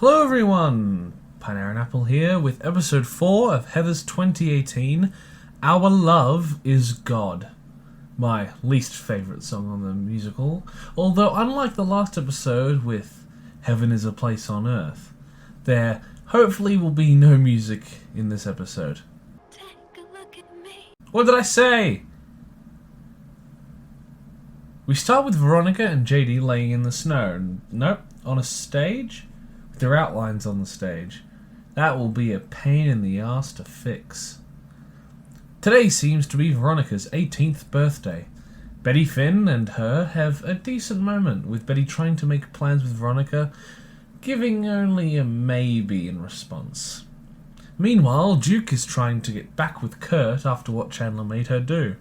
Hello everyone, Pineapple Apple here with episode 4 of Heather's 2018, Our Love is God. My least favourite song on the musical, although unlike the last episode with Heaven is a Place on Earth, there hopefully will be no music in this episode. Take a look at me. What did I say? We start with Veronica and JD laying in the snow. Nope, on a stage? With their outlines on the stage. That will be a pain in the arse to fix. Today seems to be Veronica's 18th birthday. Betty Finn and her have a decent moment, with Betty trying to make plans with Veronica, giving only a maybe in response. Meanwhile, Duke is trying to get back with Kurt after what Chandler made her do.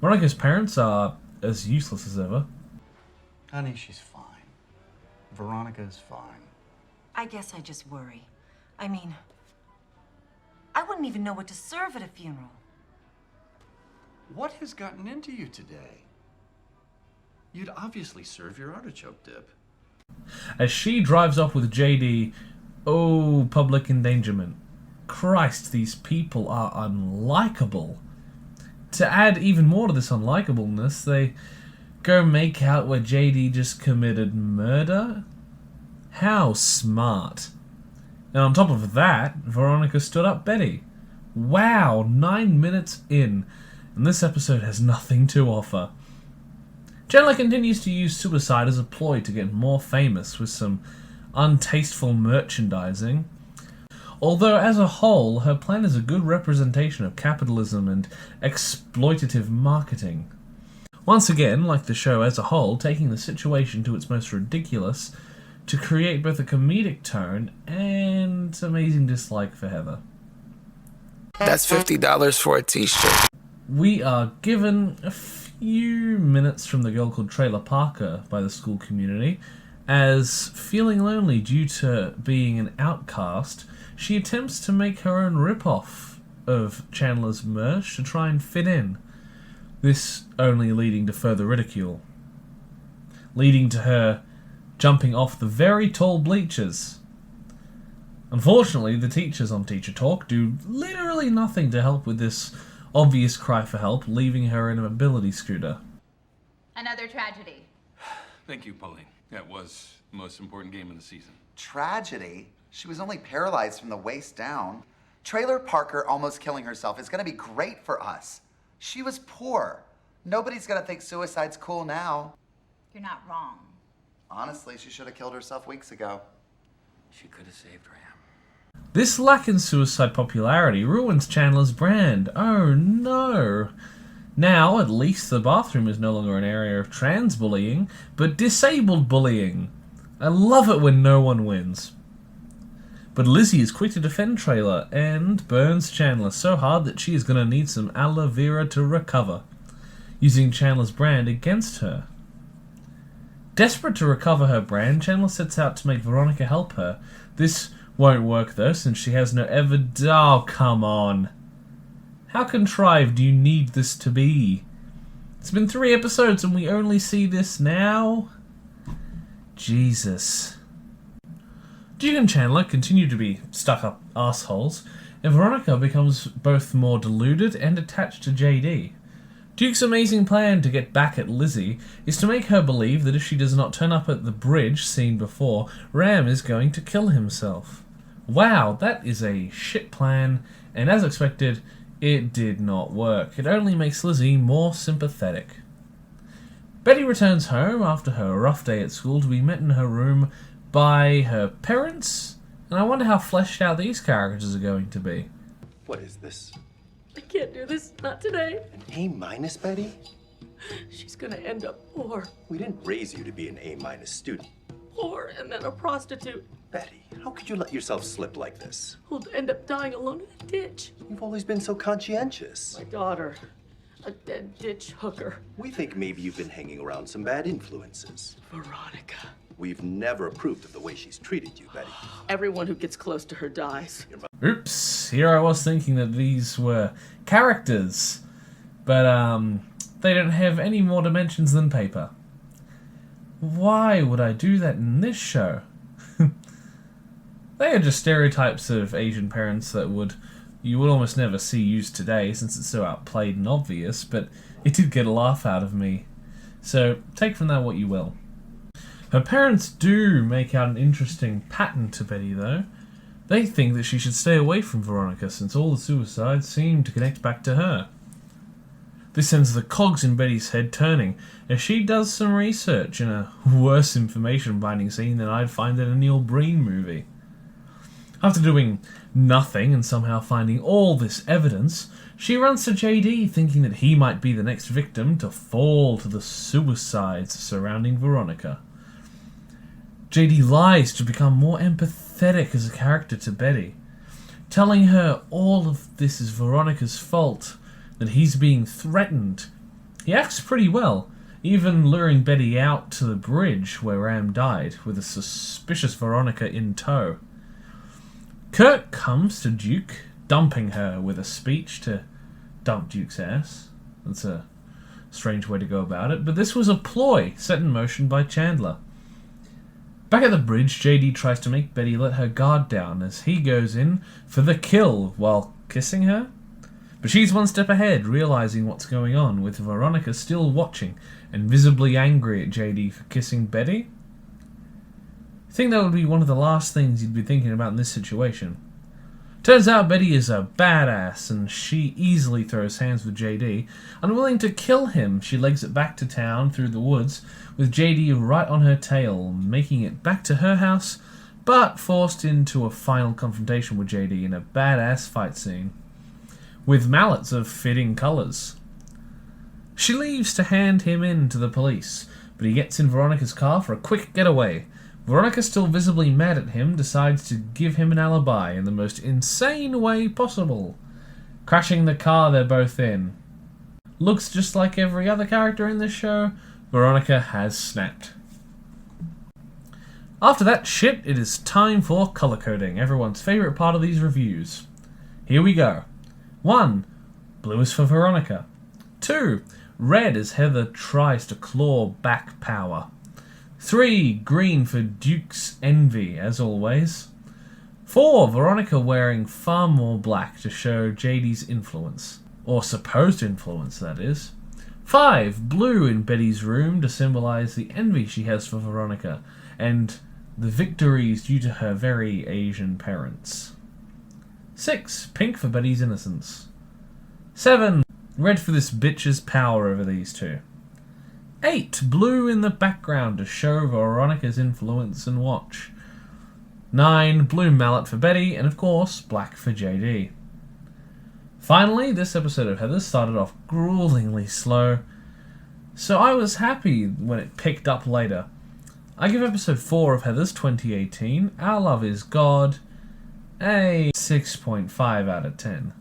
Veronica's parents are as useless as ever. Honey, she's fine. Veronica's fine. I guess I just worry. I mean, I wouldn't even know what to serve at a funeral. What has gotten into you today? You'd obviously serve your artichoke dip. As she drives off with JD, oh, public endangerment. Christ, these people are unlikable. To add even more to this unlikableness, they go make out where JD just committed murder? How smart. And on top of that, Veronica stood up Betty. Wow, 9 minutes in, and this episode has nothing to offer. Chandler continues to use suicide as a ploy to get more famous with some untasteful merchandising. Although, as a whole, her plan is a good representation of capitalism and exploitative marketing. Once again, like the show as a whole, taking the situation to its most ridiculous to create both a comedic tone and amazing dislike for Heather. That's $50 for a t-shirt. We are given a few minutes from the girl called Trailer Parker by the school community, as, feeling lonely due to being an outcast, she attempts to make her own rip-off of Chandler's merch to try and fit in. This only leading to further ridicule. Leading to her jumping off the very tall bleachers. Unfortunately, the teachers on Teacher Talk do literally nothing to help with this obvious cry for help, leaving her in a mobility scooter. Another tragedy. Thank you, Pauline. That was the most important game of the season. Tragedy? She was only paralyzed from the waist down. Trailer Parker almost killing herself is gonna be great for us. She was poor. Nobody's gonna think suicide's cool now. You're not wrong. Honestly, she should have killed herself weeks ago. She could have saved Ram. This lack in suicide popularity ruins Chandler's brand. Oh no! Now, at least the bathroom is no longer an area of trans bullying, but disabled bullying. I love it when no one wins. But Lizzie is quick to defend Trailer and burns Chandler so hard that she is going to need some aloe vera to recover, using Chandler's brand against her. Desperate to recover her brand, Chandler sets out to make Veronica help her. This won't work though, since she has no evidence. Oh, come on. How contrived do you need this to be? It's been 3 episodes and we only see this now? Jesus. Duke and Chandler continue to be stuck-up assholes, and Veronica becomes both more deluded and attached to JD. Duke's amazing plan to get back at Lizzie is to make her believe that if she does not turn up at the bridge seen before, Ram is going to kill himself. Wow, that is a shit plan, and as expected, it did not work. It only makes Lizzie more sympathetic. Betty returns home after her rough day at school to be met in her room by her parents, and I wonder how fleshed out these characters are going to be. What is this? I can't do this. Not today. An A-, Betty? She's gonna end up poor. We didn't raise you to be an A- student. Poor and then a prostitute Betty, how could you let yourself slip like this? who'll end up dying alone in a ditch. You've always been so conscientious. My daughter. A dead ditch hooker. We think maybe you've been hanging around some bad influences. Veronica. We've never approved of the way she's treated you, Betty. Everyone who gets close to her dies. Oops, here I was thinking that these were characters, but they don't have any more dimensions than paper. Why would I do that in this show? They are just stereotypes of Asian parents that you would almost never see used today, since it's so outplayed and obvious, but it did get a laugh out of me. So take from that what you will. Her parents do make out an interesting pattern to Betty, though. They think that she should stay away from Veronica, since all the suicides seem to connect back to her. This sends the cogs in Betty's head turning, as she does some research in a worse information binding scene than I'd find in a Neil Breen movie. After doing nothing and somehow finding all this evidence, she runs to JD thinking that he might be the next victim to fall to the suicides surrounding Veronica. JD lies to become more empathetic as a character to Betty, telling her all of this is Veronica's fault, that he's being threatened. He acts pretty well, even luring Betty out to the bridge where Ram died, with a suspicious Veronica in tow. Kurt comes to Duke, dumping her with a speech to dump Duke's ass. That's a strange way to go about it, but this was a ploy set in motion by Chandler. Back at the bridge, JD tries to make Betty let her guard down as he goes in for the kill while kissing her. But she's one step ahead, realizing what's going on, with Veronica still watching and visibly angry at JD for kissing Betty. I think that would be one of the last things you'd be thinking about in this situation. Turns out Betty is a badass, and she easily throws hands with JD. Unwilling to kill him, she legs it back to town through the woods, with JD right on her tail, making it back to her house, but forced into a final confrontation with JD in a badass fight scene, with mallets of fitting colours. She leaves to hand him in to the police, but he gets in Veronica's car for a quick getaway. Veronica, still visibly mad at him, decides to give him an alibi in the most insane way possible, crashing the car they're both in. Looks just like every other character in this show. Veronica has snapped. After that shit, it is time for colour coding, everyone's favourite part of these reviews. Here we go. 1. Blue is for Veronica. 2. Red as Heather tries to claw back power. 3. Green for Duke's envy, as always. 4. Veronica wearing far more black to show JD's influence. Or supposed influence, that is. 5. Blue in Betty's room to symbolise the envy she has for Veronica, and the victories due to her very Asian parents. 6. Pink for Betty's innocence. 7. Red for this bitch's power over these two. 8. Blue in the background to show Veronica's influence and watch. 9. Blue mallet for Betty, and of course, black for JD. Finally, this episode of Heathers started off gruelingly slow, so I was happy when it picked up later. I give episode 4 of Heathers 2018, Our Love is God, a 6.5 out of 10.